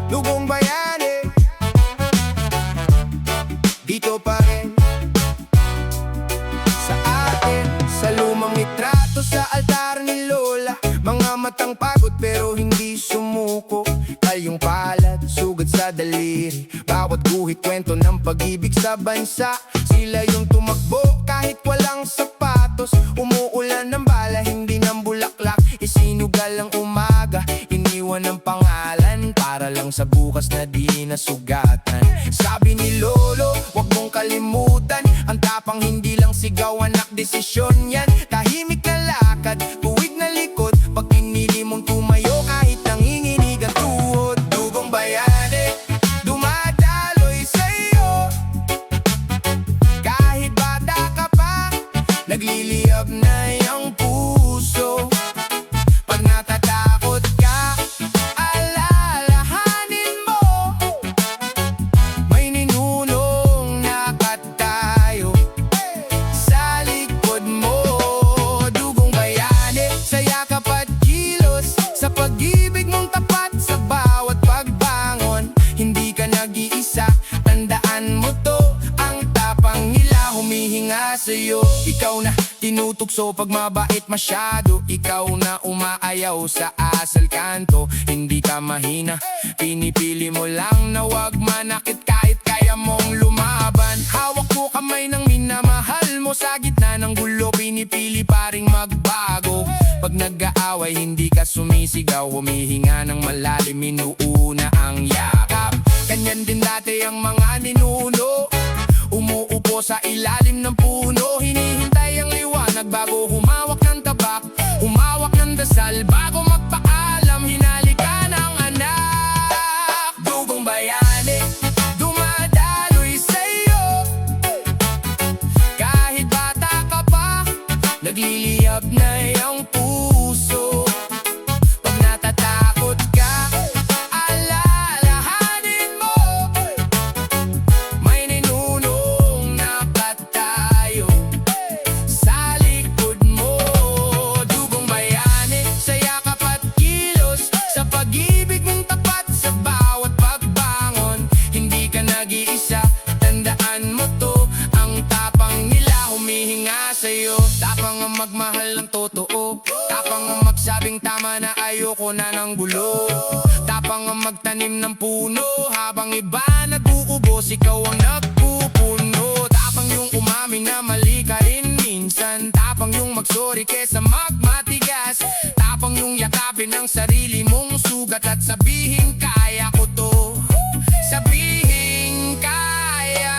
Dugong Bayani, dito pa rin sa atin, sa lumang litrato sa altar ni Lola. Mga matang pagod pero hindi sumuko, kalyong palad, sugat sa daliri. Bawat guhit kwento ng pag-ibig sa bansa. Sila yung tumakbo kahit walang sapatos. Umuulan ng bala, hindi ng bulaklak. Isinugal ang umaga, iniwan ng pangalan para lang sa bukas na di nasugatan. Sabi ni Lolo, wag mong kalimutan, ang tapang hindi lang sigaw, anak, desisyon yan. Tahimik na lakad, tuwid na likod, pag pinili mong tumayo kahit nanginginig ang tuhod. Dugong Bayani, dumadaloy sa'yo. Kahit bata ka pa, nagliliyab na yung puso. Pag natatakot ka, alalahanin mo, may ninunong nakatayo sa likod mo. Dugong Bayani, sa yakap at kilos, sa pag-ibig mong tapat sa bawat pagbangon. Hindi ka nag-iisa, tandaan mo to, ang tapang nila humihinga sa'yo. Ikaw na tinutugso pag mabait masyado, ikaw na umaayaw sa asal kanto. Hindi ka mahina, pinipili mo lang na wag manakit kahit kaya mong lumaban. Hawak mo kamay ng minamahal mo, sa gitna ng gulo pinipili pa ring magbago. Pag nag-aaway hindi ka sumisigaw, humihinga ng malalim, inuuna ang yakap. Ganyan din dati ang mga ninuno, umuupo sa ilalim ng puno. Hinihintay ang liwanag bago humawak ng tabak, humawak ng dasal bago magpaalam. Hinalika ng anak. Dugong Bayani, dumadaloy sa'yo. Kahit bata ka pa, nagliliyab na yung puso. Pag natatakot ka, alalahanin mo, may ninunong nakatayo sa likod mo. Dugong Bayani, sa yakap at kilos, sa pag-ibig mong tapat sa bawat pagbangon. Hindi ka nag-iisa, tandaan mo to, ang tapang nila humihinga sa'yo. Tapang ang magmahal ng totoo, tapang ang magsabing tama na ayoko na ng gulo. Tapang ang magtanim ng puno, habang iba nag-uubos, ikaw ang nagpupuno. Tapang yung umamin na mali ka rin minsan, tapang yung magsorry kesa magmatigas. Tapang yung yakapin ang sarili mong sugat at sabihin kaya ko to, sabihin kaya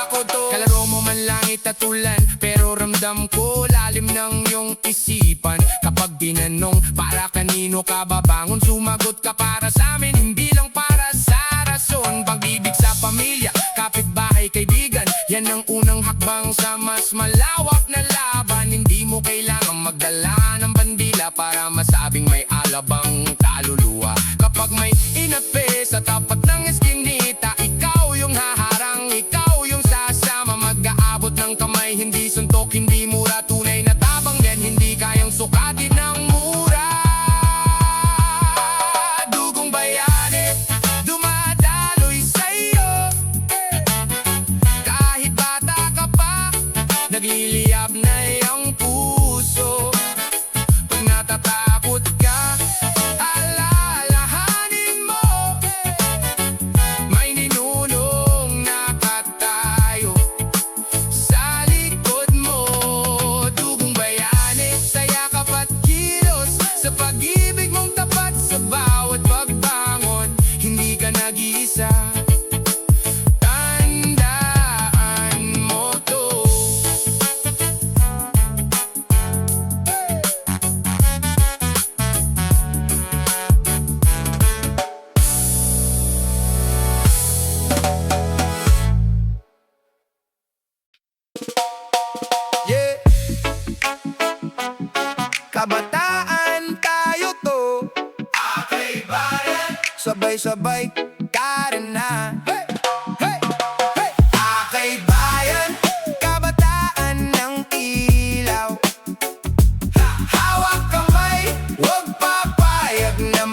ko to. Kalaro mo man langit at ulan, pero ramdam ko lalim ng iyong isipan. Kapag tinanong para kanino ka babangon, sumagot ka para sa amin, hindi lang para sa rason. Pag-ibig sa pamilya, kapitbahay, kaibigan, yan ang unang hakbang sa mas malawak na laban. Hindi mo kailangang magdala ng bandila para masabing may alabang kaluluwa. Kapag may inapi sa tapat ng eskinita, ikaw yung haharang, ikaw yung sasama. Mag-aabot ng kamay, hindi suntok, hindi mura. Tunay na tabang din, hindi kayang sukatin ng mura. Dugong Bayani, dumadaloy sa'yo. Kahit bata ka pa, nagliliyab na yung puso. Pag natatakot ka, alalahanin mo, may ninunong nakatayo sa likod mo. Dugong Bayani, sa yakap at kilos, sa pag-ibig mong tapat sa bawat pagbangon. Hindi ka nag-iisa, tandaan mo to. Yeah, kabataan tayo to, aking bayan, sabay-sabay ka rin na. Hey! Hey! Hey! Aking bayan, kabataan ng ilaw. Hawak kamay, huwag papayag na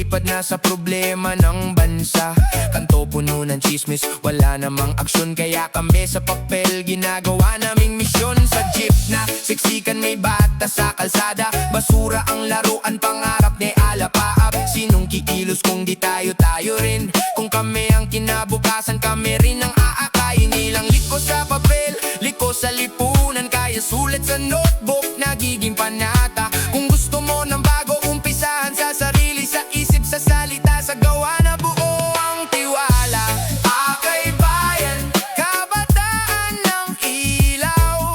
lumilipad na sa problema ng bansa. Kanto puno ng chismis, wala namang aksyon, kaya kami sa papel ginagawa naming misyon. Sa jeep na siksikan may bata sa kalsada, basura ang laruan, pangarap ni alapaap. Sinong kikilos kung di tayo rin? Kung kami ang kinabukasan, kami rin ang aakayin. Ilang liko sa papel, liko sa lipunan, kaya sulit sa notebook, nagiging panata. Kung gusto mo ng bago, umpisahan sa sarili, sa isip, sa salita, sa gawa na buo ang tiwala. Akay bayan, kabataan ng ilaw,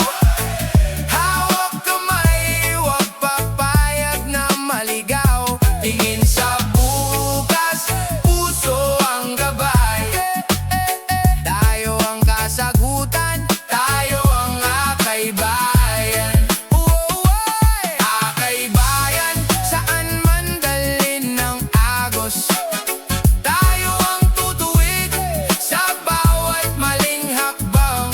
hawak kamay, huwag papayag na maligaw. Tingin sa bukas, puso ang gabay. Tayo ang kasagutan, tayo ang akay bayan. Akay bayan, saan man dalhin ng agos, tayo ang tutuwid sa bawat maling hakbang.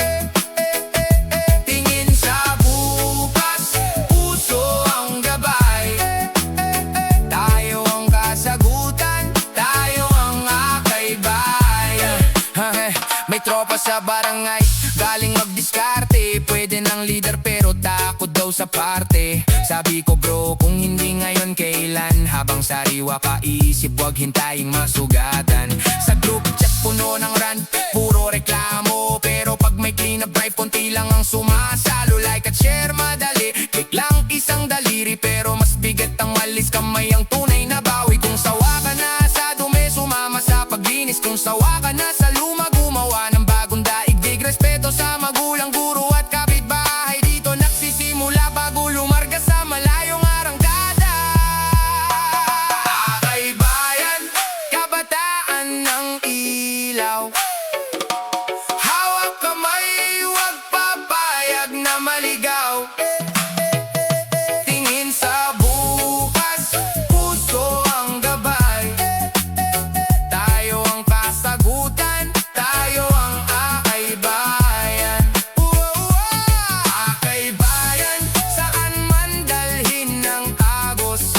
Tingin sa bukas, puso ang gabay. Tayo ang kasagutan, tayo ang akay bayan. May tropa sa barangay, galing magdiskarte. Pwede ng leader pero takot daw sa parte. Sabi ko bro, kung hindi ngayon kailan? Habang sariwa pa isip, wag hintaying masugatan. Sa group chat puno ng rant, puro reklamo. Pero pag may clean up drive, konti lang ang sumasalo. Like at share madali, click lang isang daliri. Pero mas bigat ang malis kamay, ang tunay na bawi. Kung sawa ka na sa dumi, sumama sa paglinis. Kung sawa ka na sa luma, gumawa ng bagong daigdig. Respeto sa magulang, guro at kapitbahay. Dito nagsisimula bago lumarga sa malayong arangkada. Akay bayan, kabataan ng ilaw, hawak kamay, huwag papayag na maligaw. Tingin sa bukas, puso ang gabay. Tayo ang kasagutan, tayo ang akay bayan. Akay bayan, saan man dalhin ng agos,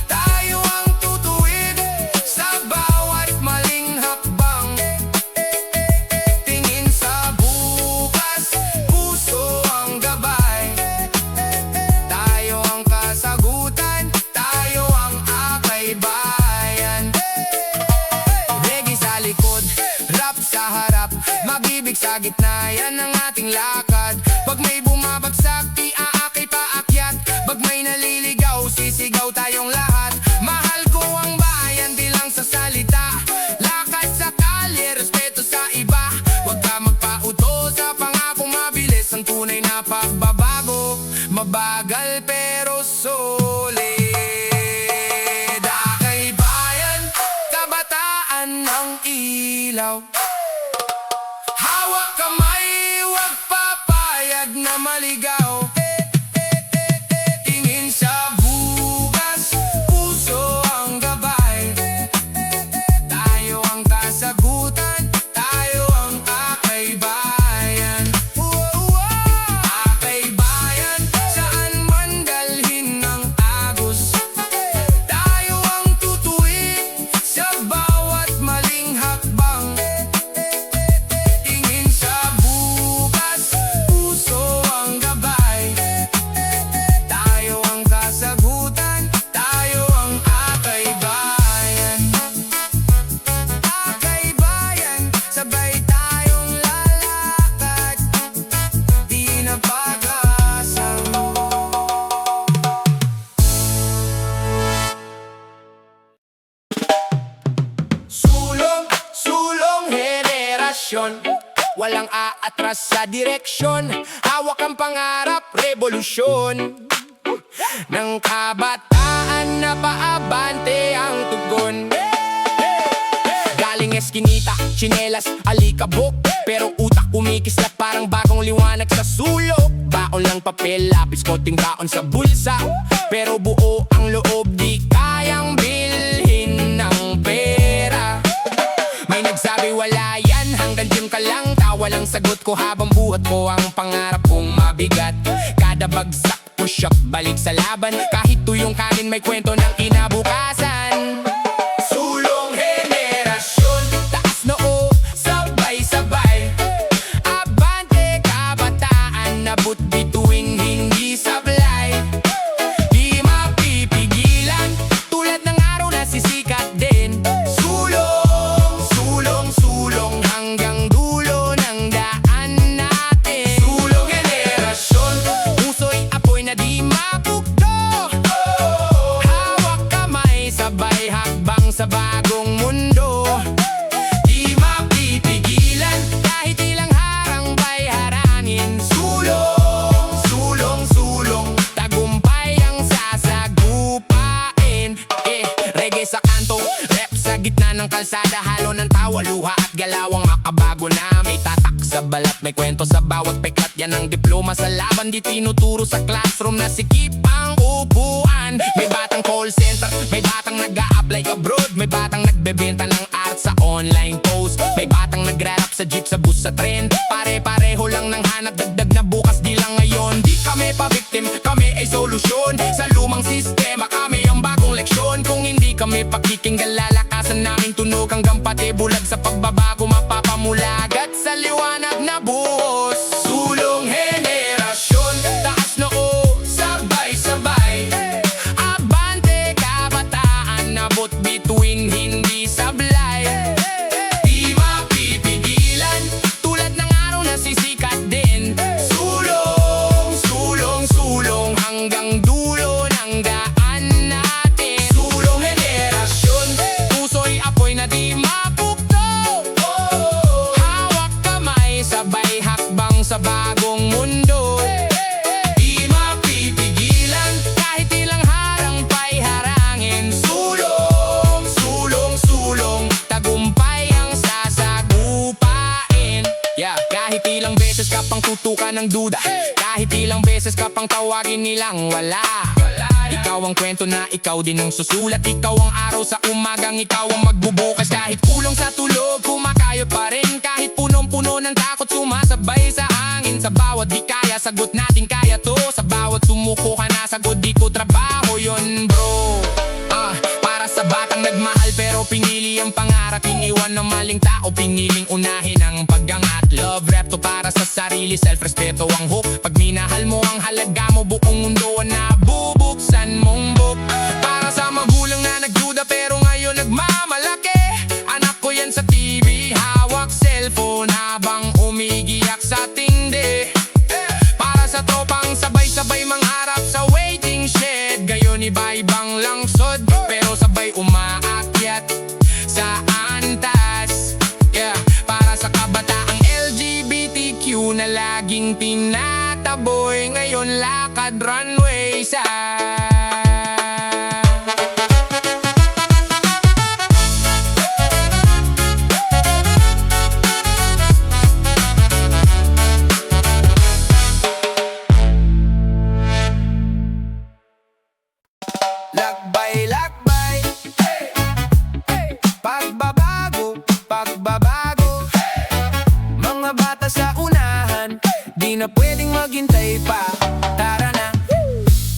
tayo ang tutuwid sa bawat maling hakbang. Tingin sa bukas, puso ang gabay. Tayo ang kasagutan, tayo ang akay bayan. Reggae sa likod, rap sa harap, mag-ibig sa gitna, yan ang ating lakad. Pag may bumabagsak, di aakay paakyat. Pag may naliligaw, sisigaw tayong lahat. Mahal ko ang bayan, di lang sa salita. Lakad sa kalye, respeto sa iba. Huwag ka magpauto sa pangako, mabilis ang tunay na pagbabago. Mabagal pero solid. Akay bayan, kabataan ng ilaw, hawak kamay, huwag papayag na maligaw. Tingin sa bukas, puso ang gabay. Tayo ang kasagutan, tayo ang akay bayan. Akay bayan, saan man dalhin ng agos, tayo ang tutuwid sa bawat maling hakbang. Tingin sa bukas, puso ang gabay. Tayo ang kasagutan, tayo ang akay bayan. Akay bayan, sabay tayong lalakad, di na pag-asang. Sulong henerasyon, walang aatras sa direksyon. Hawak ang pangarap, revolusyon ng kabataan na paabante ang tugon. Galing eskinita, tsinelas, alikabok, pero utak kumikislat parang bagong liwanag sa sulok. Baon lang papel, lapis, konting baon sa bulsa, pero buo ang loob, di kayang bilhin ng pera. May nagsabi wala yan, hanggang gym ka lang. Tawa lang sagot ko habang buhat ko ang pangarap kong mabigat. Kada bagsak, push up, balik sa laban. Kahit tuyong kanin may kwento ng kinabukasan. sa bagong mundo. Di mapipigilan kahit ilang harang pa'y harangin. Sulong, sulong, sulong, tagumpay ang sasagupain. Reggae sa kanto, rap sa gitna ng kalsada, halo ng tawa, luha at galawang makabago na may tatak sa balat, may kwento sa bawat peklat. Yan ang diploma sa laban, di tinuturo sa classroom na sikip ang upuan. May batang call center, may batang nag-a-apply abroad, may batang nagbebenta ng art sa online post, may batang nag-rap sa jeep, sa bus, sa tren. Pare-pareho lang ng hanap, dagdag na bukas, di lang ngayon. Di kami pa-victim, kami ay solusyon sa lumang sistema, kami ang bagong leksyon. Kung hindi kami pakikinggan, lalakasan namin tunog hanggang pati bulag. Sa pagbabago mapapamulagat sa liwanag na buhos. Sulong henerasyon, taas noo, sabay-sabay. Abante kabataan, nabot bituin, hindi sablay. Di mapipigilan, tulad ng araw na sisikat din. Sulong, sulong, sulong, hanggang dulo ng daan natin. Sulong henerasyon, puso'y apoy na di mapukto. Hawak kamay, sabay hakbang sa bagong mundo. Di mapipigilan kahit ilang harang pa'y harangin. Sulong, sulong, sulong, tagumpay ang sasagupain. Kahit ilang beses ka pang tutukan ng duda, kahit ilang beses ka pang tawagin nilang wala. Ikaw ang kwento na ikaw din ang susulat. Ikaw ang araw sa umagang ikaw ang magbubukas. Kahit kulong sa tulog, kumakayod pa rin. Kahit punong-puno ng takot, sumasabay sa hangin. Sa bawat di kaya, sagot natin kaya to. Sa bawat sumuko ka na, sagot di ko trabaho yun bro. Para sa batang nagmahal pero pinili ang pangarap, iniwan ng maling tao, piniling unahin ang pag-angat. Love rap to para sa sarili, self-respeto ang hope. Pag minahal mo ang halaga mo, buong mundo ang nabubuksan mong book. Para sa magulang na nagduda pero ngayon nagmamalaki, anak ko yan sa TV, hawak cellphone habang umigiyak sa tindi. Para sa tropang sabay-sabay mangarap sa waiting shed, gayon iba-ibang langsod pero sabay umaakyat sa antas. Para sa kabataang LGBTQ na laging tinataboy, ngayon lakad runway sa lakbay-lakbay. Pagbabago, pagbabago. Mga bata sa unahan, di na pwedeng maghintay pa. Tara na,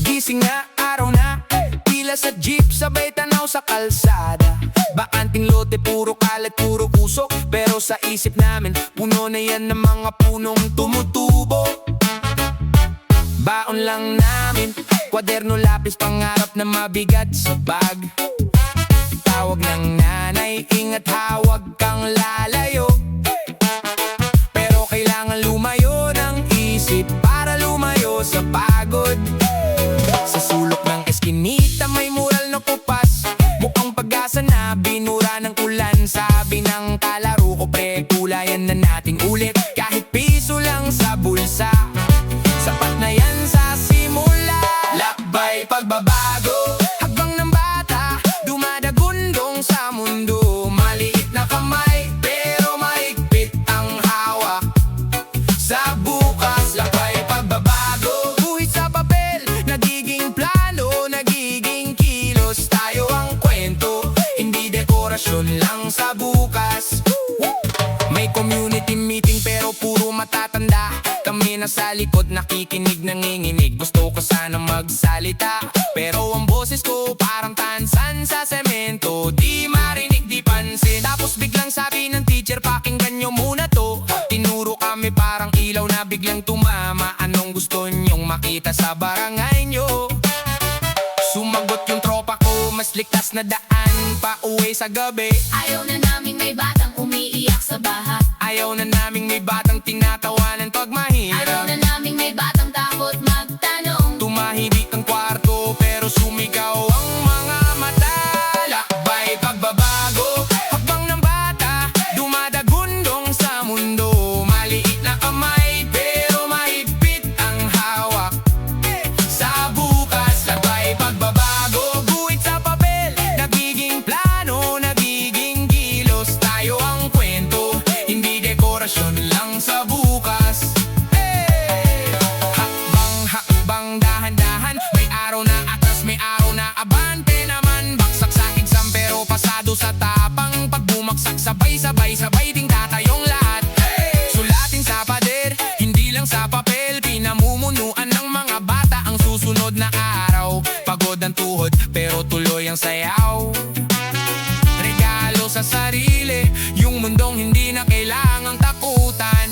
gising na, araw na. Pila sa jeep, sabay tanaw sa kalsada. Bakanting lote, puro kalat, puro usok. Pero sa isip namin, puno na yan ng mga punong tumutubo. Baon lang namin, kwaderno, lapis, pangarap na mabigat sa bag. Tawag ng nanay, ingat, hawag kang lalayo. Pero kailangan lumayo ng isip para lumayo sa pagod. Sa sulok ng eskinita may mural na kupas, mukhang pag-asa na binura ng ulan. Sabi ng kalaro ko, pre, kulayan na nating ulit. Kahit piso lang sa bulsa, sapat na yan sa simula. Lakbay, pagbabago, hagbang ng bata, dumadagundong sa mundo. Maliit na kamay, pero mahigpit ang hawak sa bukas. Lakbay, pagbabago, buhit sa papel, nagiging plano, nagiging kilos. Tayo ang kwento, hindi dekorasyon lang sa bukas. May community meeting pero puro matatanda. Kami nasa likod, nakikinig, nanginginig. Gusto ko sana magsalita, pero ang boses ko parang tansan sa semento. Di marinig, di pansin. Tapos biglang sabi ng teacher, pakinggan nyo muna to. Tinuro kami parang ilaw na biglang tumama. Anong gusto nyong makita sa barangay nyo? Sumagot yung tropa ko, mas ligtas na daan pa uwi sa gabi. Ayaw na naming may batang umiiyak sa baha. Ayaw na naming may batang tinatawanan pag mahirap. Ayaw na naming may batang takot magtanong. Tumahimik ang kwarto pero sumigaw ang mga mata. Lakbay, pagbabago. sa sarili, yung mundong hindi na kailangang takutan.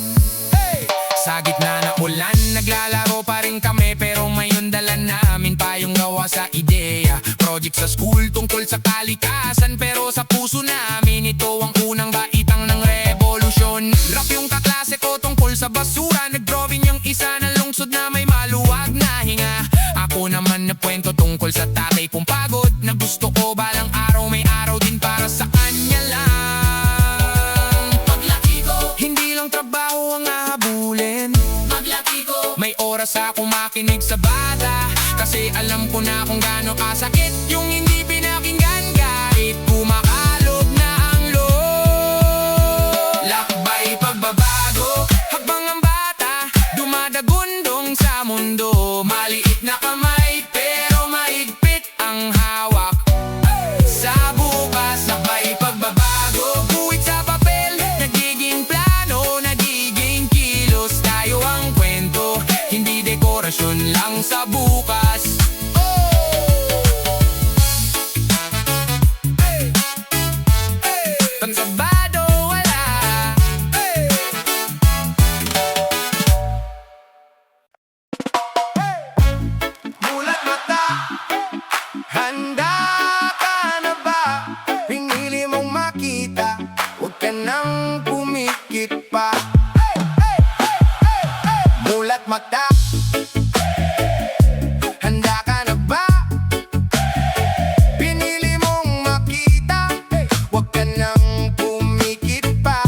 Sa gitna na ulan, naglalaro pa rin kami, pero ngayon dala namin pa yung gawa sa ideya. Project sa school tungkol sa kalikasan, pero sa puso namin ito ang unang baitang ng revolusyon. Rap yung kaklase ko tungkol sa basura, nagdrawing yung isa na lungsod na may maluwag na hinga. Ako naman na kwento tungkol sa tatay kong pagod, na gusto ko balang araw may araw din para sa kanya lang. Paglaki ko, Hindi lang trabaho ang hahabulin, paglaki ko, may oras akong makinig sa bata, kasi alam ko na kung gaano kasakit yung hindi pinakinggan kahit kumakalog na ang loob. Lakbay pagbabago, habang ang bata dumadagundong sa mundo. Maliit na kamay pero mahigpit ang hawak sa bukas. Lakbay pagbabago, buwit sa papel, nagiging plano, nagiging kilos. Tayo ang kwento, hindi dekorasyon lang sa bukas. Pagsabado wala. Mulat mata, handa ka na ba? Pinili mong makita, huwag ka nang pumikit pa. Mulat mata, handa ka na ba? Pinili mong makita, huwag ka nang pumikit pa.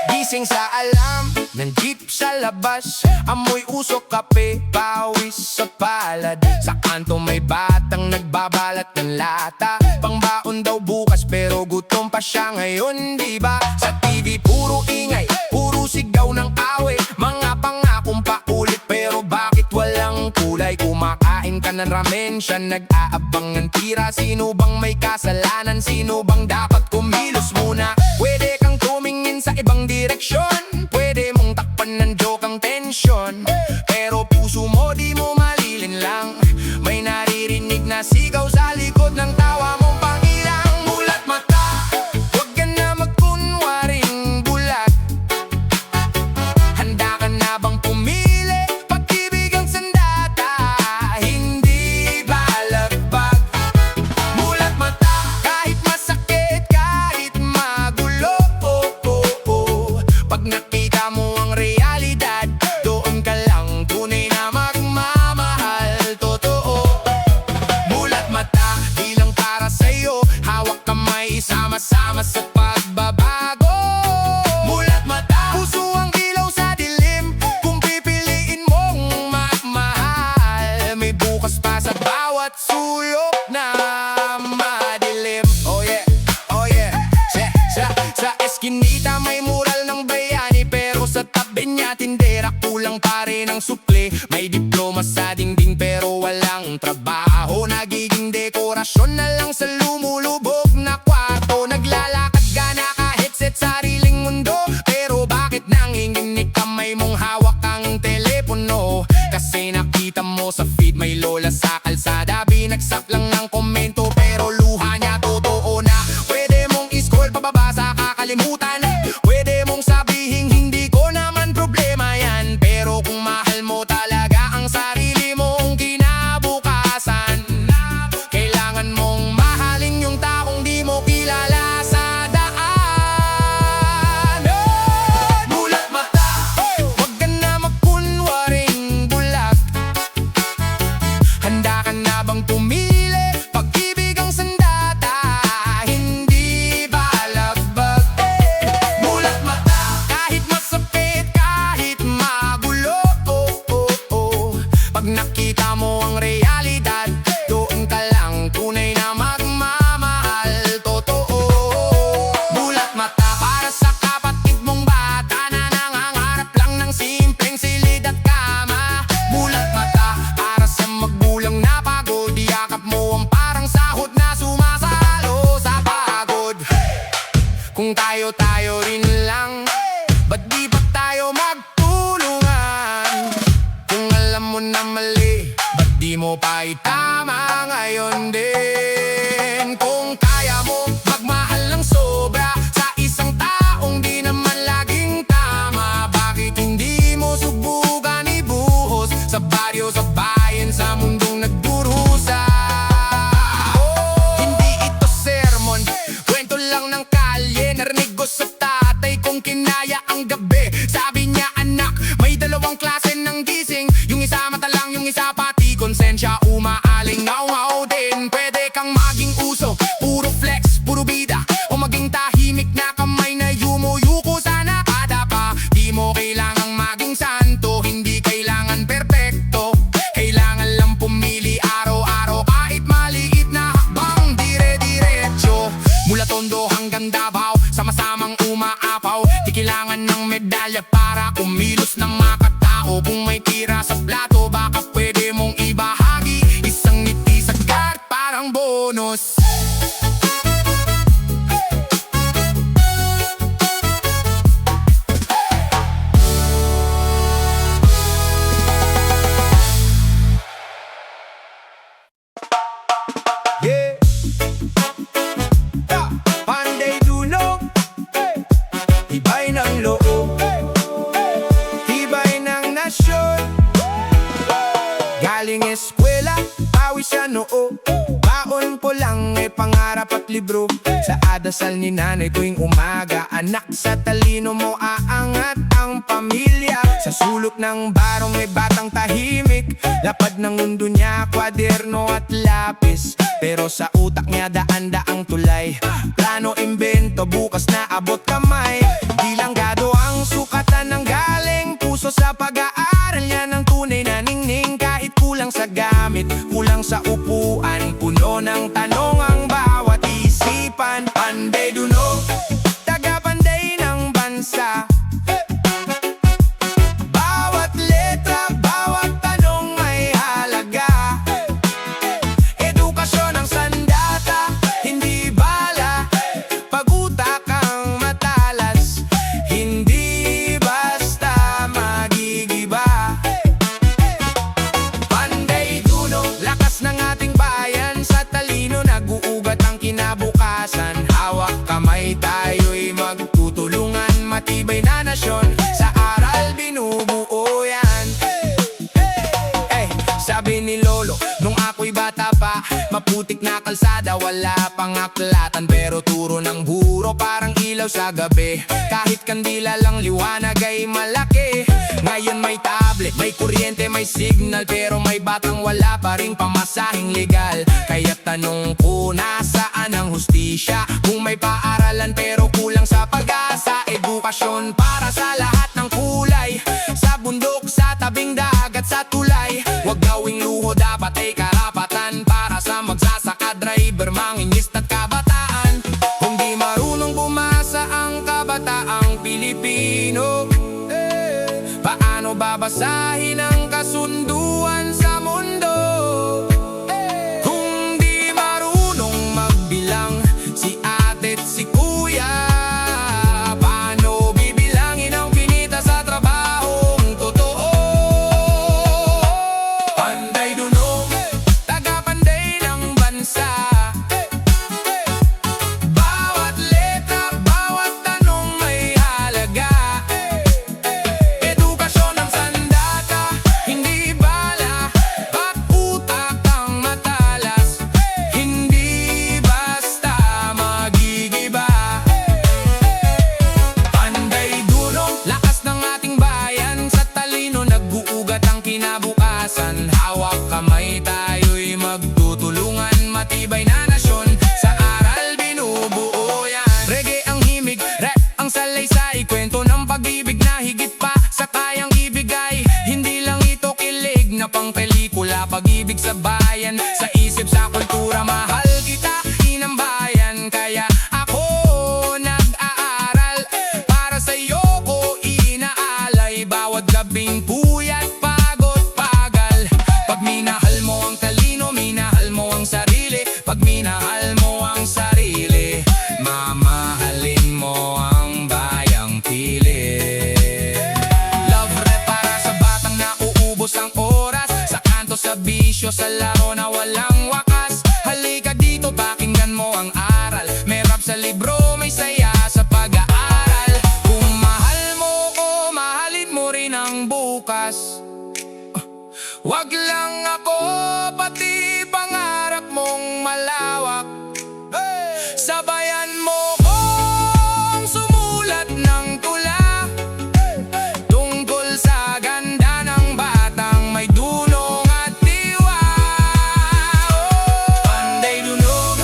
Gising sa alam ng jeep sa labas, amoy usok, kape, pawis sa palad. Sa kanto may batang nagbabalat ng lata, pangbaon daw bukas pero gutom pa siya ngayon, di ba? Sa TV puro ingay, puro sigaw ng away, mga pangakong paulit pero bakit walang kulay? Kumakain ka ng ramen, siya nag-aabang ng tira. Sino bang may kasalanan? Sino bang dapat kumilos muna? Pwede kang tumingin sa ibang direksyon, pwede mong takpan ng joke ang tensyon, pero puso mo di mo malilin lang. May naririnig na sigaw sa likod ng tawa mong pangilang. Mulat mata, huwag ka na magkunwaring bulag. Handa ka na bang pumili? Pag-ibig ang sandata, hindi balagbag. Mulat mata, kahit masakit, kahit magulo, pag nakita mo ang realidad, doon ka lang tunay na magmamahal, totoo. Mulat mata, di lang para sa'yo, hawak kamay, sama-sama sa pagbabago. Mulat mata, puso ang ilaw sa dilim, kung pipiliin mong magmahal, may bukas pa sa bawat sulok na madilim. Oh yeah, oh yeah. Sa eskinita may mural ng bayani, pero sa tabi niya tindera, kulang pa rin ang supli. May diploma sa dingding pero walang trabaho, nagiging dekorasyon na lang sa lumulubog na kwarto. Naglalakad ka naka-headset, sariling mundo, pero bakit nanginginig kamay mong hawak ang telepono? Kasi nakita mo sa feed may lola sa kalsada, binagsak lang ng komento pero luha niya totoo na. Pwede mong i-scroll pababa sa kakalimutan, pwede mong sabihin hindi ko naman problema yan, pero kung mahal mo talaga ang sarili mong kinabukasan, kailangan mong mahalin yung taong di mo kilala sa daan. Mulat mata, huwag ka na magkunwaring bulag. Handa ka na bang pumili? Pag-ibig ang sandata, hindi balagbag. Mulat mata, kahit masakit, kahit magulo, pag nakita mo ang realidad, doon ka lang tunay na magmamahal, totoo. Mulat mata, para sa kapatid mong bata na nangangarap lang ng simpleng silid at kama. Mulat mata, para sa magbulang na pagod, yakap mo ang parang sahod na sumasalo sa pagod. Kung tayo-tayo rin lang, ba't di ba tayo magtulungan? Kung alam mo na mali, ba't di mo pa itama ngayon din? Kung kaya mo puso, puro flex, puro bida. O maging tahimik na kamay na yumuyuko sa nakadapa. Di mo kailangang maging santo, hindi kailangan perpekto. Kailangan lang pumili araw-araw kahit maliit na hakbang. Dire-diretso, mula Tondo hanggang Davao, sama-samang umaapaw. Di kailangan ng medalya para kumilos ng makatao. Kung may tira sa plato, baka pwede mong ibahagi. Isang ngiti sa card, parang bonus. Yeah. Yeah. Panday dunong, tibay ng loob, tibay ng nasyon. Galing eskwela, pawis sa noo, baon po lang may pangarap at libro. Sa adasal ni nanay tuwing umaga, anak sa talino mo aangat ang pamilya. Sa sulok ng barong may batang tahimik, lapad ng mundo niya, kwaderno at lapis. Pero sa utak niya daan-daang tulay, plano, imbento, bukas na abot kamay. Di langgado ang sukatan ng galing puso sa pag-aaral niya ng tunay na ningning. Kahit kulang sa gamit, kulang sa upuan, puno ng tanong ang bawat isipan. Panday dunog, taga-panday ng bansa. Bawat letra, bawat tanong may halaga. Edukasyon ang sandata, hindi bala. Pag-utak ang matalas, hindi basta magigiba. Panday dunog, lakas ng ating bayan. Sa talino nag-uugat ang kinabukasan. Hawak kamay, tayo'y magtutulungan. Matibay na nasyon, sa aral binubuo yan. Sabi ni Lolo, nung ako'y bata pa, maputik na kalsada, wala pang aklatan. Pero turo ng buro, parang ilaw sa gabi. Kahit kandila lang liwanag ay malaki. Ngayon may tablet, may kuryente, may signal. Pero may batang wala pa ring pamasahing legal. Kaya tanong ko, nasaan ang hustisya? Kung may paaralan pero kulang sa pag-asa. Edukasyon para sa lahat ng kulay, sa bundok, sa tabing dagat, sa tulay. Huwag gawing luho, dapat ay karapatan. Para sa magsasaka, driver, mangingisda at kabataan. Kung di marunong bumasa ang kabataang Pilipino, paano babasahin ang kasunduan sa mundo? Kung di marunong magbilang si ate't si kuya, paano bibilangin ang kinita sa trabahong totoo? Panday dunog, taga-panday ng bansa. Bawat letra, bawat tanong may halaga. Edukasyon ang sandata, hindi bala. Pag-utak ang matalas, hindi basta magigiba. Panday dunog, lakas ng ating bayan. Sa talino nag-uugat ang kinabukasan. Hawak kamay, tayo'y magtutulungan. Matibay na nasyon, sa aral binubuo yan. Reggae ang himig, rap ang salaysay. Kwento ng pag-ibig na higit pa sa kayang ibigay. Hindi lang ito kilig na pang pelikula. Pag-ibig sa bayan, sa isip, sa kultura. Mahal kita, inang bayan. Kaya ako nag-aaral, para sa'yo ko inaalay. Bawat gabing puyat, pagod, pagal. Pag minahal mo ang talino, minahal mo ang sarili. Pag minahal mo ang sarili, mamahalin mo ang bayang pili. Love rap para sa batang nauubos ang oras. Sa kanto, sa bisyo, sa laro na walang wakas. Halika dito, pakinggan mo ang aral. May rap sa libro, may saya sa pag-aaral. Kung mahal mo ko, mahalin mo rin ang bukas. Wag lang ako, pati pangarap mong malawak. Sabayan mo kong sumulat ng tula tungkol sa ganda ng batang may dunong at diwa. Panday dunog,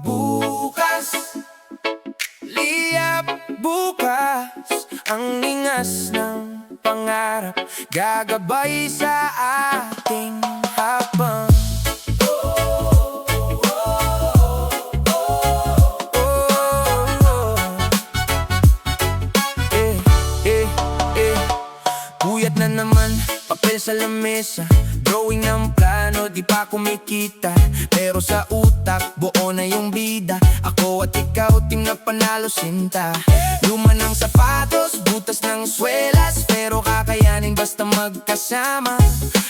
bukas, liyab bukas. Ang lingas ng pangarap gagabay sa ating habang. Puyat na naman, papel sa lamesa, drawing ng plano, di pa kumikita. Pero sa utak, buo na yung bida. Ako at ikaw, team na panalo sinta. Luma ng sapatos, butas ng swelas, pero kakayanin basta magkasama.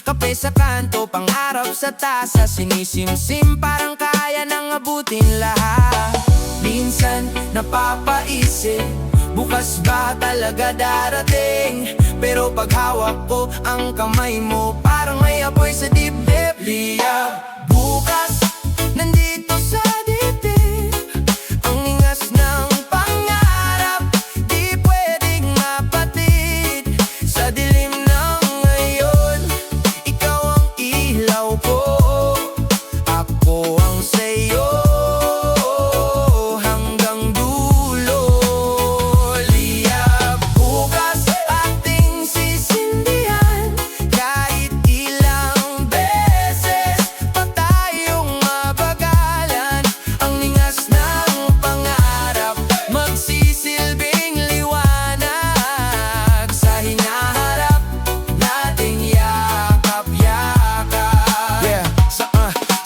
Kape sa kanto, pangarap sa tasa, sinisimsim parang kaya nang abutin lahat. Minsan napapaisip, bukas ba talaga darating? Pero pag hawak ko ang kamay mo, parang may apoy sa dibdib. Liyab bukas, nandito sa dibdib. Ang ingas ng pangarap, di pwedeng mapatid. Sa dilim ng ngayon, ikaw ang ilaw ko, ako ang sayo.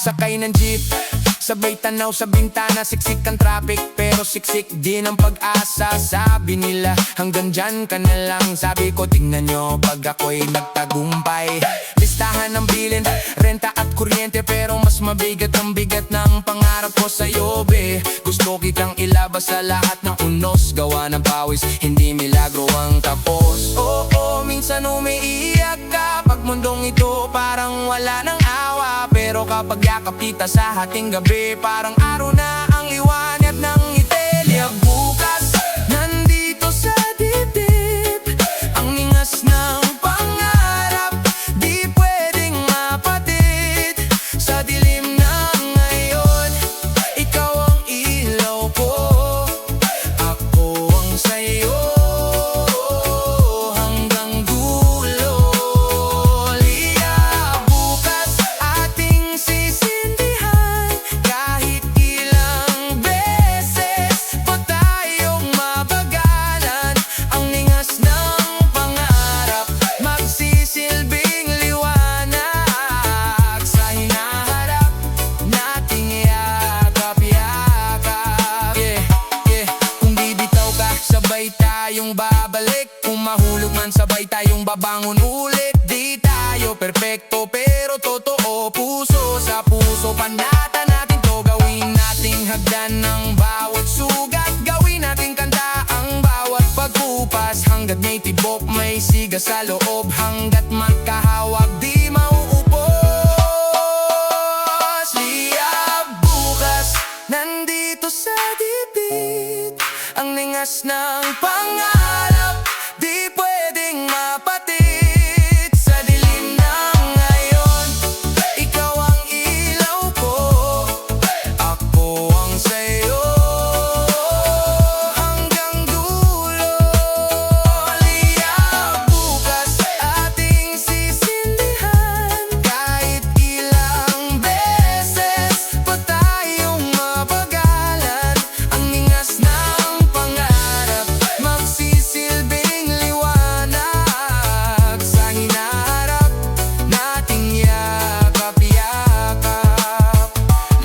Sakay ng jeep, sabay tanaw sa bintana, siksik ang traffic, pero siksik din ang pag-asa. Sabi nila, hanggang dyan ka na lang. Sabi ko, tingnan nyo, pag ako'y nagtagumpay. Listahan ng bilin, renta at kuryente, pero mas mabigat ang bigat ng pangarap ko sa'yo, be. Gusto kitang ilabas sa lahat ng unos, gawa ng pawis, hindi milagro ang tapos. Oo, minsan umiiyak ka, pag mundong ito parang wala ng awa. Pero kapag yakap kita sa hating gabi, parang araw na ang liwanag ng ngiti. Liyab bukas, nandito sa dibdib. Ang lingas ng pangarap, di pwedeng mapatid. Sa dilim ng ngayon, ikaw ang ilaw ko, ako ang sayo. Hanggang dulo, liyab bukas, ating sisindihan. Kahit ilang beses pa tayong mabagalan, ang lingas ng pangarap magsisilbing liwanag. Sa hinaharap nating yakap-yakap. Kung bibitaw ka, sabay tayong babalik. Kung mahulog man, sabay tayong babangon ulit. Di tayo perpekto pero totoo, puso sa puso. Panata natin to, gawin nating hagdan ng bawat sugat. Gawin nating kanta ang bawat pagkupas. Hanggat may tibok, may siga sa loob. Hanggat magkahawak, di mauupos. Liyab bukas, nandito sa dibdib. Ang lingas ng pangarap, di pwedeng mapatid. Sa dilim ng ngayon, ikaw ang ilaw ko, ako ang sayo. Hanggang dulo, liyab bukas, ating sisindihan. Kahit ilang beses pa tayong mabagalan, ang lingas ng pangarap magsisilbing liwanag. Sa hinaharap nating yakap-yakap.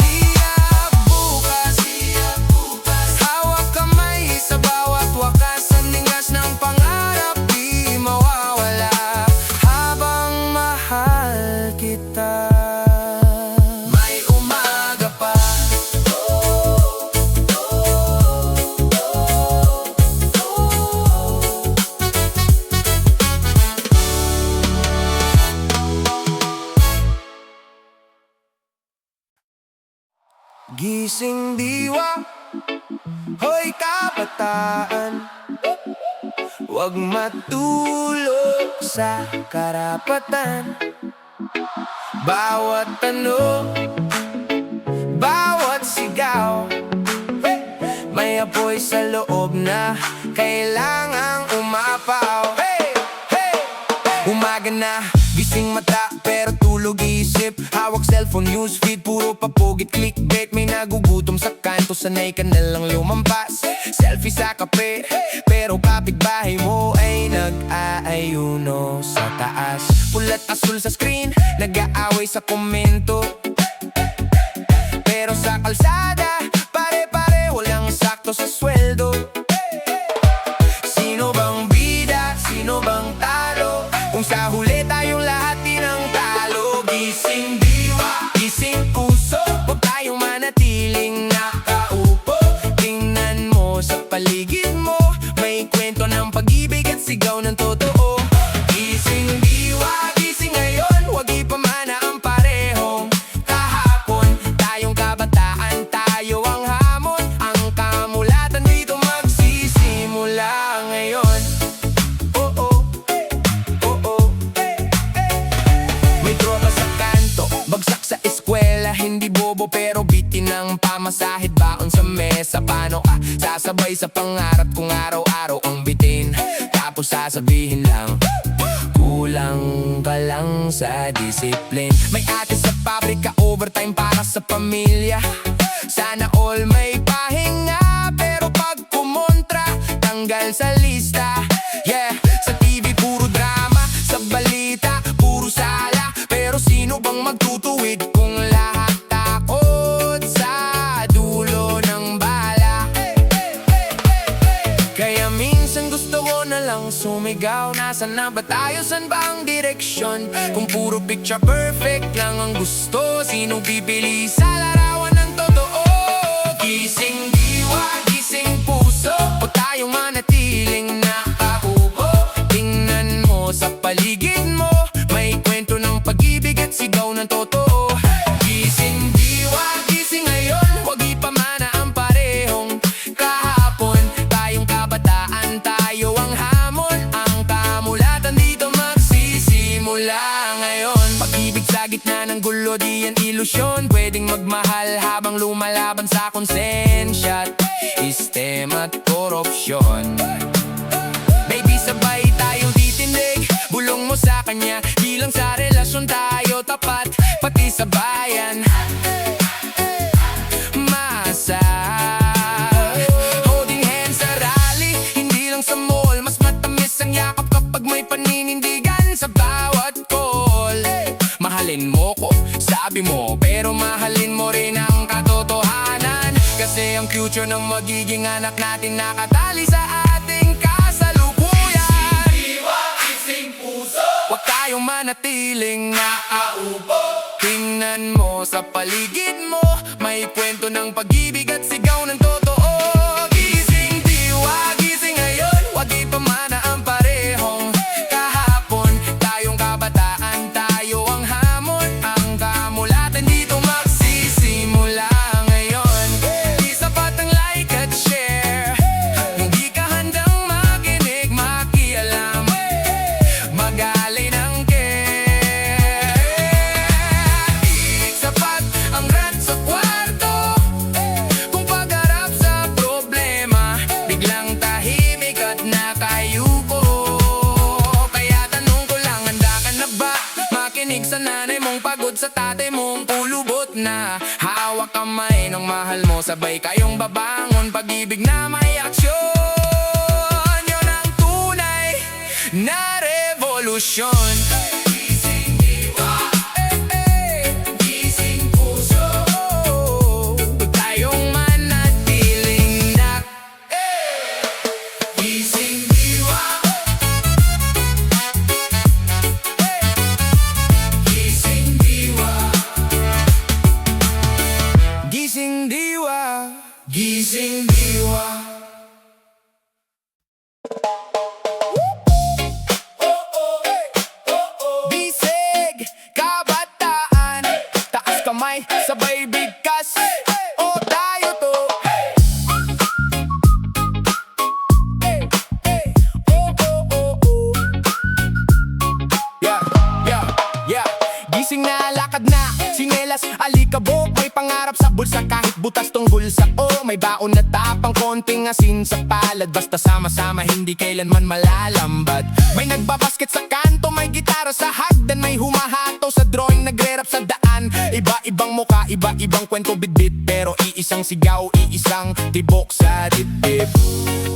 Liyab bukas, hawak kamay sa bawat wakas. Ang lingas ng pangarap, di mawawala habang mahal kita. May umaga pa. Gising diwa, hoy kabataan, huwag matulog sa karapatan. Bawat tanong, bawat sigaw, may apoy sa loob na kailangang umapaw. Hey! Hey! Umaga na, gising mata pero tulog isip. Hawak cellphone, newsfeed, puro papugit, clickbait. May nagugutom sa kanto, sanay ka na lang lumampas. Selfie sa kape, pero kapitbahay mo ay nag-aayuno sa taas. Pulat asul sa screen, nag-aaway sa komento. Pero sa kalsada, pare-pareho lang sakto sa sweldo. Sino bang bida, sino bang talo? Kung sa huli tayong lahat din ang talo. Gising diwa, gising puso, huwag tayong manatiling nakaupo. Tingnan mo sa paligid mo, may kwento ng pag-ibig at sigaw ng totoo. Gising diwa, gising ngayon, huwag ipamana ang parehong kahapon. Tayong kabataan, tayo ang hamon. Ang kamulatan dito magsisimula ngayon. Oh oh, oh oh. May tropa sa kanto, bagsak sa eskwela. Hindi bobo pero bitin ng pamasahid, baon sa mesa. Paano ka sasabay sa pangarap kung araw-araw ang bitin? Tapos sasabihin lang, kulang ka lang sa discipline. May ate sa pabrika, overtime para sa pamilya. Sana all may pahinga, pero pag kumontra, tanggal sa lista. Yeah, sa TV puro drama, sa balita puro sala. Pero sino bang magtutuwid kung lahat takot sa dulo ng bala? Kaya minsan gusto ko na lang sumigaw. Nasaan na ba tayo? San ba ang direksyon? Kung puro picture perfect lang ang gusto, sinong pipili sa larawan ng totoo? Gising diwa, gising puso, huwag tayong manatiling nakaupo. Tingnan mo sa paligid mo, may kwento ng pag-ibig at sigaw ng totoo. Gising diwa, gising ngayon, huwag ipamana ang parehong kahapon. Tayong kabataan, tayo ang hamon. Ang kamulatan dito magsisimula ngayon. Pag-ibig sa gitna ng gulo, di yan ilusyon. Pwedeng magmahal habang lumalaban sa konsensya, sistema at korupsyon. Baby, sabay tayong titindig, bulong mo sa kanya, di lang sa relasyon tayo tapat, pati sa bayan. Masa holding hands sa rally, hindi lang sa mall. Mas matamis ang yakap kapag may paninindigan sa bawat call. Mahalin mo ko, sabi mo, pero mahalin mo rin ang katotohanan. Kasi ang future ng magiging anak natin nakatali sa ating kasalukuyan. Diwa, gising puso, Huwag tayong manatiling nakaupo. Tingnan mo sa paligid mo, may kwento ng pag-ibig at sigaw ng totoo. Gising diwa, gising ngayon, huwag ipamana ang parehong kahapon. Tayong kabataan, tayo ang hamon. Ang kamulatan dito magsisimula ngayon. Di sapat ang like at share, hindi ka handang makinig, makialam, magalay ng care. Di sapat ang rant sa kwarto, kung pagharap sa problema, biglang tahimik at nakayuko. Kaya tanong ko lang, handa ka na ba makinig sa nanay mong pagod, sa tatay mong kulubot na? Hawak kamay ng mahal mo, sabay kayong babangon, pag-ibig na may aksyon. Yun ang tunay na revolusyon. Gising diwa, gising puso, huwag tayong manatiling gising diwa, gising diwa, gising diwa, gising diwa. Oh oh, oh oh. palad, basta sama-sama hindi kailanman malalambat. May nagbabasket sa kanto, may gitara sa hagdan, may humahato sa drawing, nagre-rap sa daan. Iba-ibang muka, iba-ibang kwento bitbit, pero iisang sigaw, iisang tibok sa dibdib.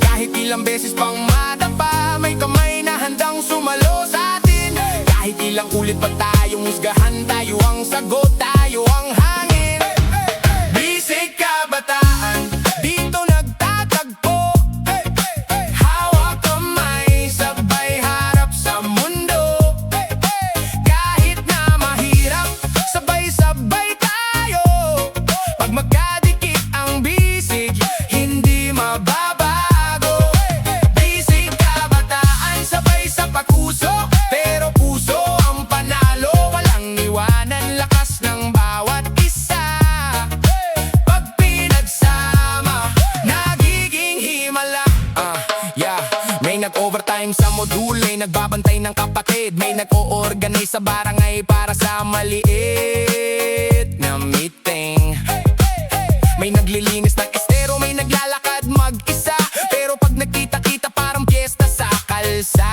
Kahit ilang beses pang madapa, may kamay na handang sumalo sa atin. Kahit ilang ulit pa tayong husgahan, tayo ang sagot, tayo ang hangin. Bisig kabataan, dito nagtatagpo. Hawak kamay, sabay harap sa mundo. Kahit na mahirap, sabay-sabay tayo. Pag magkadikit ang bisig, hindi mababago. Bisig kabataan, sabay sa pag-usok, pero puso ang panalo. Walang iwanan, lakas ng bawat isa. Pag pinagsama, nagiging himala. May nag-overtime sa module, nagbabantay ng kapatid. May nag-o-organize sa barangay para sa maliit na meeting. May naglilinis ng estero, may naglalakad mag-isa. Pero pag nagkita-kita parang piyesta sa kalsada.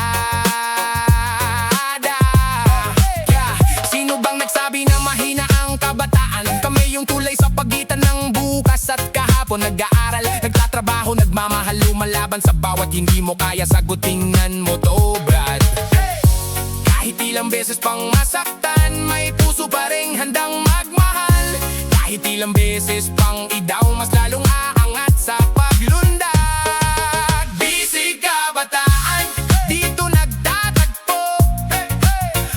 Sino bang nagsabi na mahina ang kabataan? Kami yung tulay sa pagitan ng bukas at kahapon. Nag-aaral, nagtatrabaho, nagmamahal, lumalaban sa bawat hindi mo kaya. Sagutingnan mo to, brad. Kahit ilang beses pang masaktan, may puso pa ring handang magmahal. Kahit ilang beses pang idaw, mas lalong aangat sa paglundag. Bisig kabataan, dito nagtatagpo.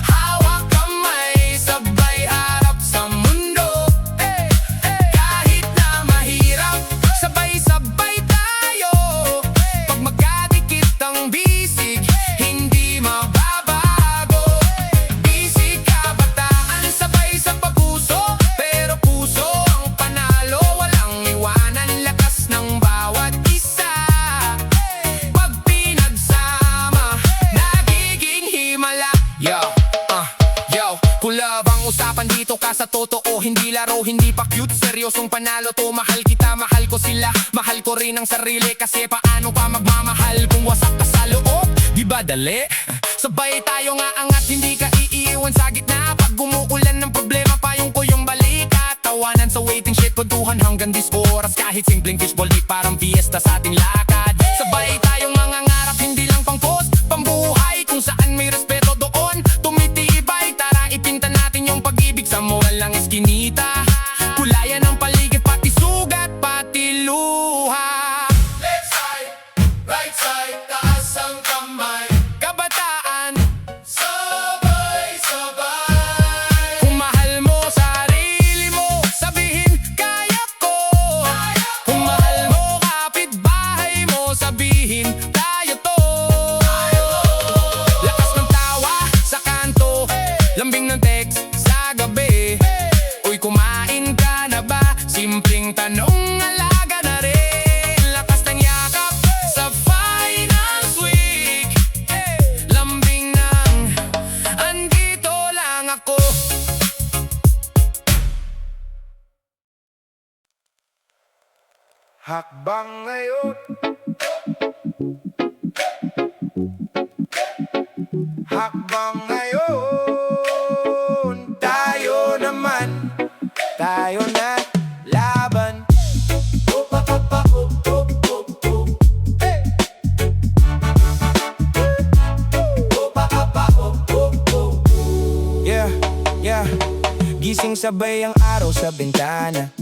Hawak kamay, sabay harap sa mundo. Kahit na mahirap, sabay-sabay tayo. Pag magkadikit ang bisig, hindi mababago. Bisig kabataan, sabay sa pag-uso, pero puso ang panalo. Walang iwanan, lakas ng bawat isa. Pag pinagsama, nagiging himala. Yo, kulab ang usapan dito ka sa totoo. Hindi laro, hindi pa cute, seryosong panalo to. Mahal kita, mahal ko sila, mahal ko rin ang sarili. Kasi paano pa magmamahal kung wasak ka sa loob? Di ba dali? Sabay tayo nga angat, hindi ka iiwan sa gitna. Pag gumuulan ng problema, payong ko yung balita. Tawanan sa waiting shed, kwentuhan hanggang 10 oras. Kahit simpleng fishball, di parang fiesta sa ating lakad. Sabay tayong mangangarap, hindi lang pang post, pambuhay. Kung saan may respeto doon, tumitibay. Tara ipinta natin yung pag-ibig sa walang eskinita. Kulayan ang paligid, pati sugat, pati luha. Left side, right side, taas ang kamay. Kabataan, Sabay-sabay. kung mahal mo sarili mo, sabihin kaya ko. Kung mahal mo kapitbahay mo, sabihin tayo to. Lakas ng tawa sa kanto, lambing ng text sa gabi. Uy, kumain ka na ba? Simpleng tanong, alaga na rin. Lakas ng yakap sa finance week. Lambing ng andito lang ako. Hakbang ngayon. Hakbang ngayon. Tayo naman. Tayo na laban. Hey! Yeah. Gising sabay ang araw sa bintana.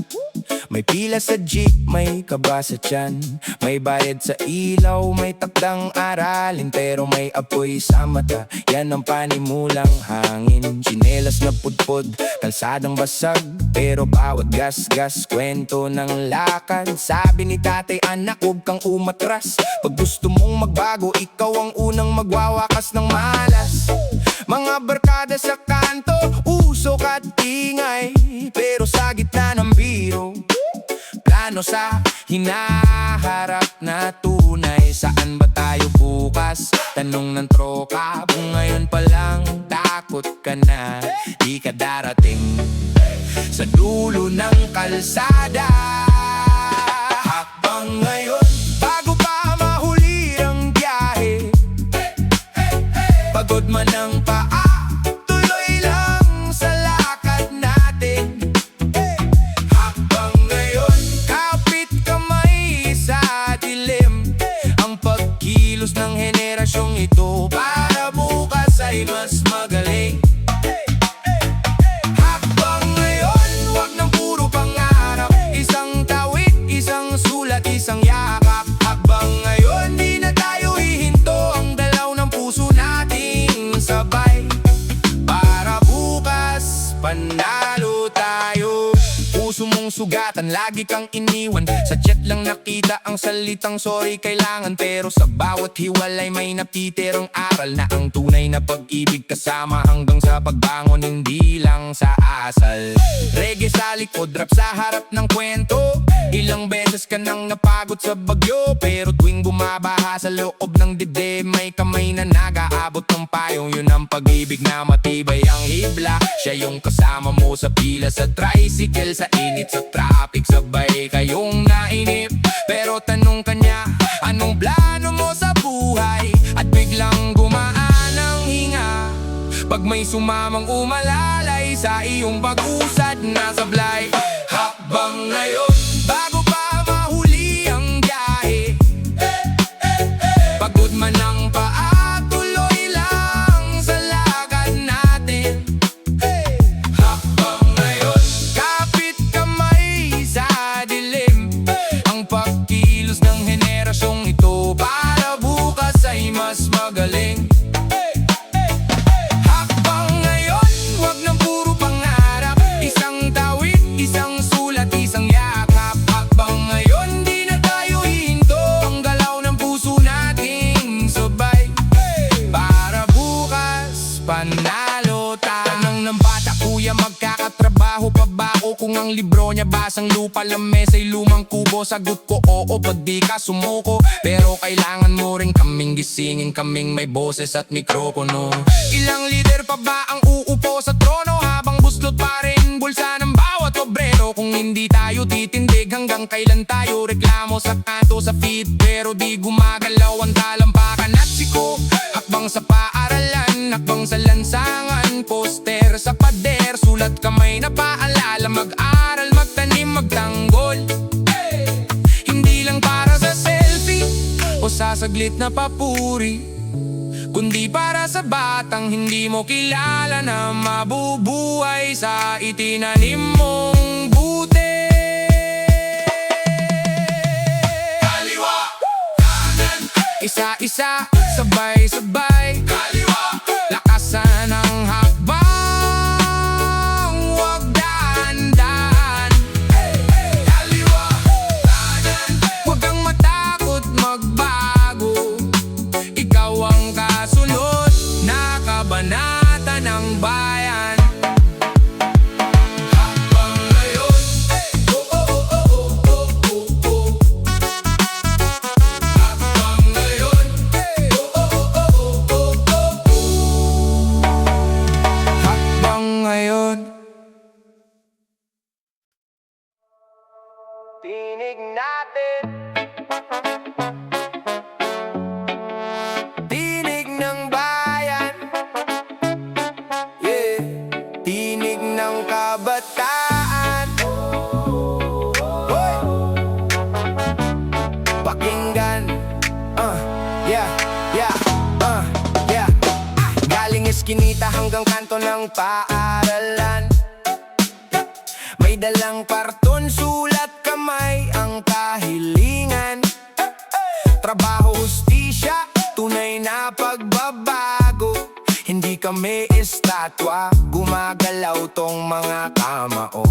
May pila sa jeep, may kaba sa tiyan. May bayad sa ilaw, may takdang aralin. Pero may apoy sa mata, yan ang panimulang hangin. Tsinelas na pudpod, kalsadang basag. Pero bawat gas-gas, kwento ng lakad. Sabi ni tatay, anak, huwag kang umatras. Pag gusto mong magbago, ikaw ang unang magwawakas ng malas. Mga barkada sa kanto, usok at ingay. Pero sa gitna ng biro, plano sa hinaharap na tunay. Saan ba tayo bukas? Tanong ng troka. Kung ngayon pa lang takot ka na, di ka darating sa dulo ng kalsada. Hakbang ngayon, bago pa mahuli Pagod man ang paa, tuloy lang sa lakad natin. Habang ngayon, kapit kamay sa dilim, ang pagkilos ng henerasyong ito para bukas ay mas magaling. Habang ngayon, wag nang puro pangarap, isang tawid, isang sulat, isang yakap. Habang ngayon, di na tayo hihinto, ang dalaw ng puso nating sabay. Para bukas, panalo tayo. Puso mong sugatan, lagi kang iniwan. Sa chat lang nakita ang salitang sorry kailangan, pero sa bawat hiwalay may natitirang aral na ang tunay na pag-ibig kasama hanggang sa pagbangon, hindi lang sa asal. Reggae sa likod, rap sa harap ng kwento. Ilang beses ka nang napagod sa bagyo, pero tuwing bumabaha sa loob ng dibdib, may kamay na nag-aabot ng payong. Yun ang pag-ibig na matibay ang hibla. Siya yung kasama mo sa pila, sa tricycle, sa init, sa traffic. Sabay kayong nainip, pero tanong kanya, anong plano mo sa buhay? At biglang gumaan ang hinga pag may sumamang umalalay sa iyong pag-usad na sablay. Habang ngayon, bago pa mahuli ang biyahe, pagod man ang paa, tuloy lang sa lakad natin. Habang ngayon, kapit kamay sa dilim, ang pagkilos ng henerasyong ito para bukas ay mas magaling. Habang ngayon, wag nang puro pangarap, isang tawid, isang sulat, isang yakap. Habang ngayon, di na tayo hihinto, ang galaw ng puso nating sabay. Para bukas, panalo tayo. Tanang ng bata, kuya, magkakatrabaho pa ba o kung ang libro niya basang lupa, lamesa'y lumang kubo? Sagot ko oo, pag di ka sumuko, pero kailangan mo rin kaming gisingin, kaming may boses at mikropono. Ilang lider pa ba ang uupo sa trono habang buslot pa rin bulsa ng bawat obrero? Kung hindi tayo titindig, hanggang kailan tayo reklamo sa kanto, sa feed, pero di gumagalaw ang talampakan at siko? Hakbang sa paaralan, hakbang sa lansangan, poster sa pader, sulat kamay na paalala, mag-aral, magtanim, magtanggol. Hindi lang para sa selfie o sa saglit na papuri, kundi para sa batang hindi mo kilala na mabubuhay sa itinanim mong buti. Kaliwa, kanan, Isa-isa, sabay-sabay, kaliwa, lakasan ang hakbang, huwag daan-daan. kaliwa, kanan, Huwag kang matakot magbago, ikaw ang kasunod na kabanata ng bayan. habang ngayon, oh oh oh oh oh oh oh. Habang ngayon, oh oh oh oh oh oh. Hakbang ngayon, tinig natin, tinig ng bayan, yeah. Tinig ng kabataan, Hoy! Pakinggan, yeah, yeah, yeah. Galing eskinita hanggang kanto ng paaralan, may dalang karton, sulat, kamay ang kahilingan. Trabaho, hustisya, tunay na pagbabago. Hindi kami estatwa, gumagalaw tong mga kamao.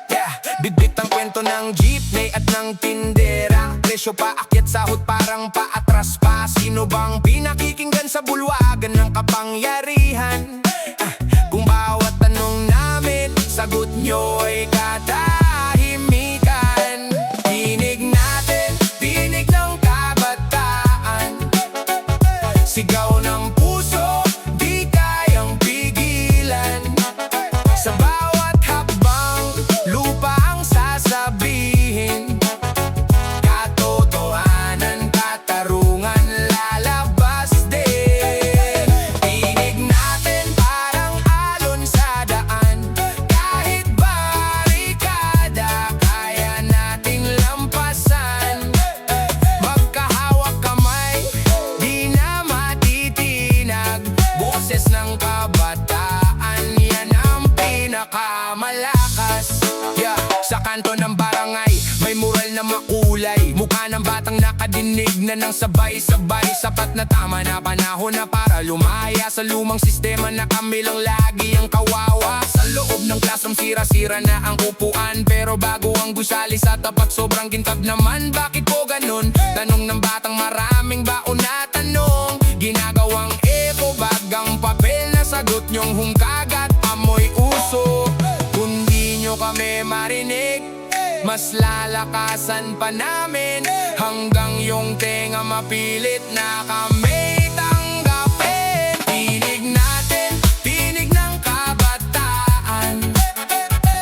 Yeah, bibit ang kwento ng jeepney at ng tindera. Presyo paakyat, sahod parang paatras pa. Sino bang pinakikinggan sa bulwagan ng kapangyarihan? Kung bawat tanong namin, sagot nyo ay katahimikan. Tinig natin, tinig ng kabataan, sigaw ng puso, di kayang pigilan. Sa bawat hakbang, lupa ang sasabihin. Katotohanan, katarungan, lalabas din. Boses ng kabataan, yan ang pinakamalakas. Yeah, sa kanto ng barangay, may mural na makulay. Mukha ng batang nakadinig na ng sabay-sabay. Sapat na tama na panahon na para lumaya sa lumang sistema na kami lang lagi ang kawawa. Sa loob ng classroom sira-sira na ang upuan, pero bago ang gusali sa tapat sobrang kintab naman. Bakit po ganun? Tanong ng batang maraming baon na tanong. Ginagawang eco bag ang papel na sagot nyong hungkagat amoy uso. Kung di nyo kami marinig, mas lalakasan pa namin, hanggang yung tenga mapilit na kami tanggapin. Tinig natin, tinig ng kabataan,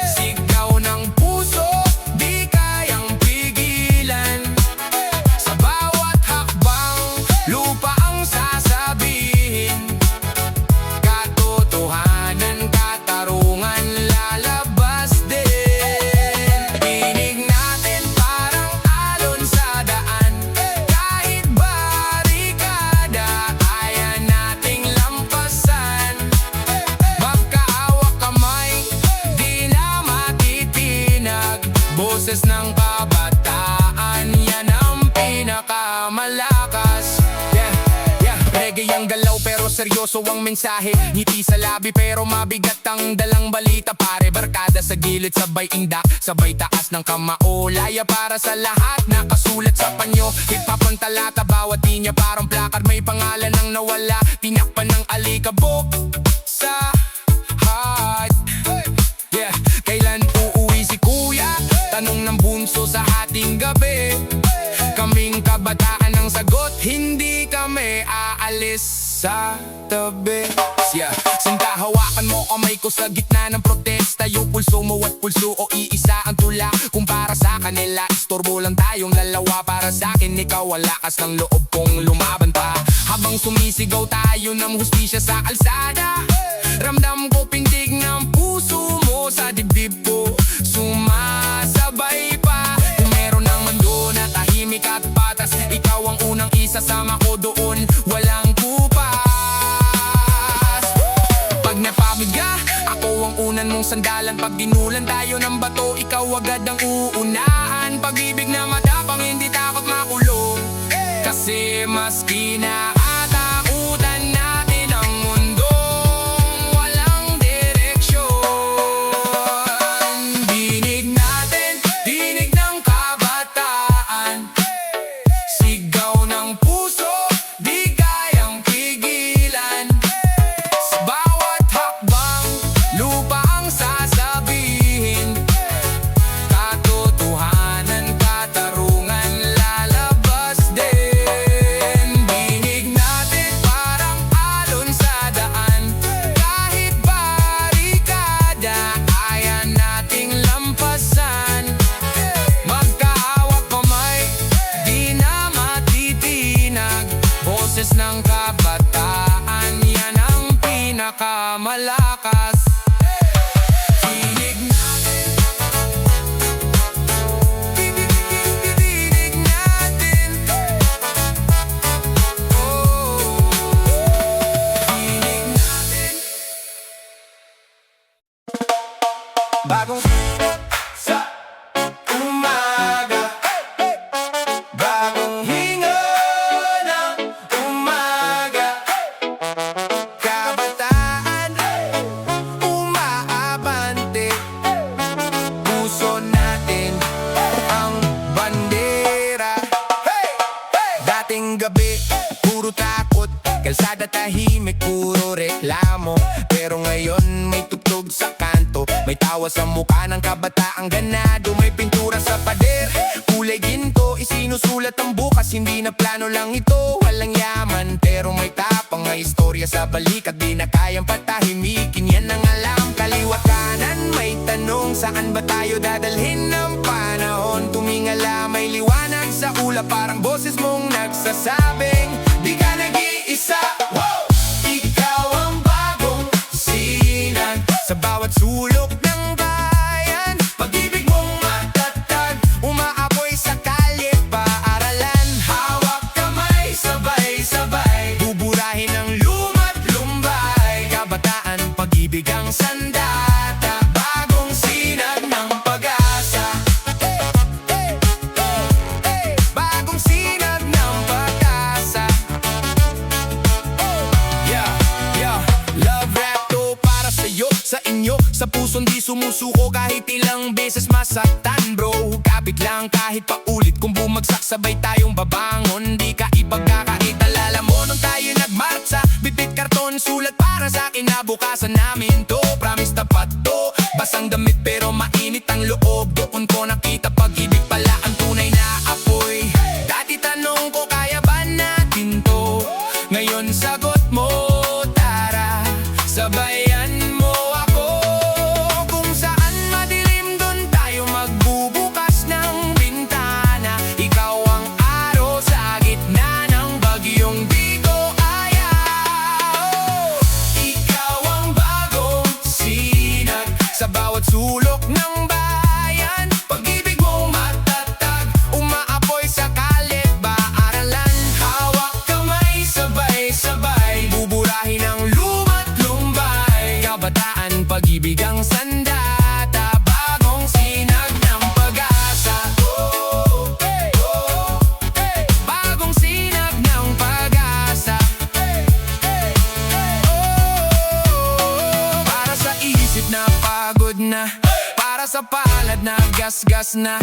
sigaw ng puso, di kayang pigilan. Sa bawat hakbang, lupa ang sasabihin. Katotohanan, katarungan, lalabas din. Tinig natin parang alon sa daan. Kahit barikada, kaya nating lampasan. Magkaawak kamay, di na matitinag. Boses ng kabataan, yan ang pinakamalakas. Reggae ang galaw pero seryoso ang mensahe. Ngiti sa labi pero mabigat ang dalang balita. Pare barkada sa gilid, sabay indak, sabay taas ng kamao. Laya para sa lahat, nakasulat sa panyo. Hip-hop ang talata, bawat linya parang placard. May pangalan ng nawala, tinakpan ng alikabok sa heart. Yeah, kailan uuwi si kuya? Tanong ng bunso sa hating gabi. Kaming kabataan ang sagot, hindi kami aalis sa tabi. Yeah. Sinta, hawakan mo kamay ko sa gitna ng protesta. Yung pulso mo at pulso o iisa ang tula. Kung para sa kanila, istorbo lang tayong dalawa. Para sa akin, ikaw ang lakas ng loob kong lumaban pa. Habang sumisigaw tayo ng hustisya sa kalsada, ramdam ko pindig ng puso mo sa dibdib ko. Sumasabay pa. Kung meron ng mando na tahimik at patas, ikaw ang unang isasama ko doon, walang kupas. Pag napabiga, ako ang unan mong sandalan. Pag ginulan tayo ng bato, ikaw agad ang uunahan. Pag-ibig na matapang, hindi takot makulong. Kasi maski na atakutan natin ang mundong walang direksyon. Dinig natin, dinig ng kabataan, sigaw ng puso, di kayang pigilan. Sa bawat hakbang, lupa ang sasabihin. Katotohanan, katarungan, lalabas din. Dinig natin parang alon sa daan. Kahit barikada, kaya nating lampasan. Magkahawak kamay, di na matitinag. Boses ng kabataan, yan ang pinakamalakas. Tinig natin, tinig natin. Oh, tinig natin. Bagong sa umaga, bagong hinga ng umaga. Kabataan, umaabante. Puso natin ang bandera. Dating gabi, puro takot. Kalsada tahimik, puro reklamo. Pero ngayon may tugtog sa kanto. May tawa sa mukha ng kabataang ganado. May pintura sa pader, kulay ginto. Isinusulat ang bukas, hindi na plano lang ito. Walang yaman, pero may tapang. May istorya sa balikat, di na kayang patahimikin. Yan ang alam, kaliwat kanan. May tanong, saan ba tayo dadalhin ng panahon? Tumingala, may liwanag sa ulap. Parang boses mong nagsasabing, di ka nag-iisa. Wow! Ikaw ang bagong sinan sa bawat sulok ng bayan. Pag-ibig mong matatag, umaapoy sa kalye, paaralan. Hawak kamay, sabay-sabay, buburahin ang luma't lumbay. sandata, bagong sinag ng pag-asa. Bagong sinag ng pag-asa. Yeah, love rap to para sa'yo, sa inyo, sa pusong di sumusuko kahit ilang beses masaktan bro. Kapit lang kahit paulit, kung bumagsak sabay tayong babangon. Di ka ipagkakait, alala mo nung tayo nagmarcha. Bibit karton, sulat para sa kinabukasan namin to. Promise tapat to, basang damit pero mainit ang loob. Doon ko nakita pag-ibig pala ang tunay na apoy. Dati tanong ko kaya ba natin to, ngayon sagot mo tara, sabayan mo ako. Kung saan madilim doon tayo magbubukas ng bintana. Ikaw ang araw sa gitna ng bagyong di ko ayaw. Ikaw ang bagong sinag sa bawat sulok ng bayan. Pag-ibig mong matatag, umaapoy sa kalye, baaralan. Hawak kamay, sabay-sabay, buburahin ang luma't lumbay. Kabataan, pag-ibig ang sandata, bagong sinag ng pag-asa. Bagong sinag ng pag-asa. Para sa isip na pagod na, para sa palad na gasgas na,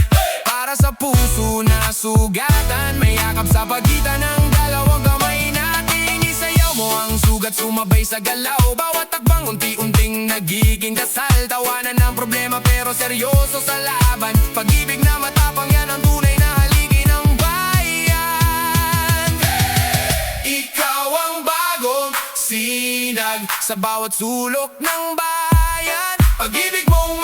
para sa puso na sugatan. May yakap sa pagitan ng dalawang kamay nating isayaw mo ang sugat, sumabay sa galaw. Bawat takbang unti-unting nagiging dasal. Tawanan ng problema pero seryoso sa laban. Pag-ibig na matapang, yan ang tunay na haligi ng bayan. Ikaw ang bagong sinag sa bawat sulok ng bayan. Pag-ibig mong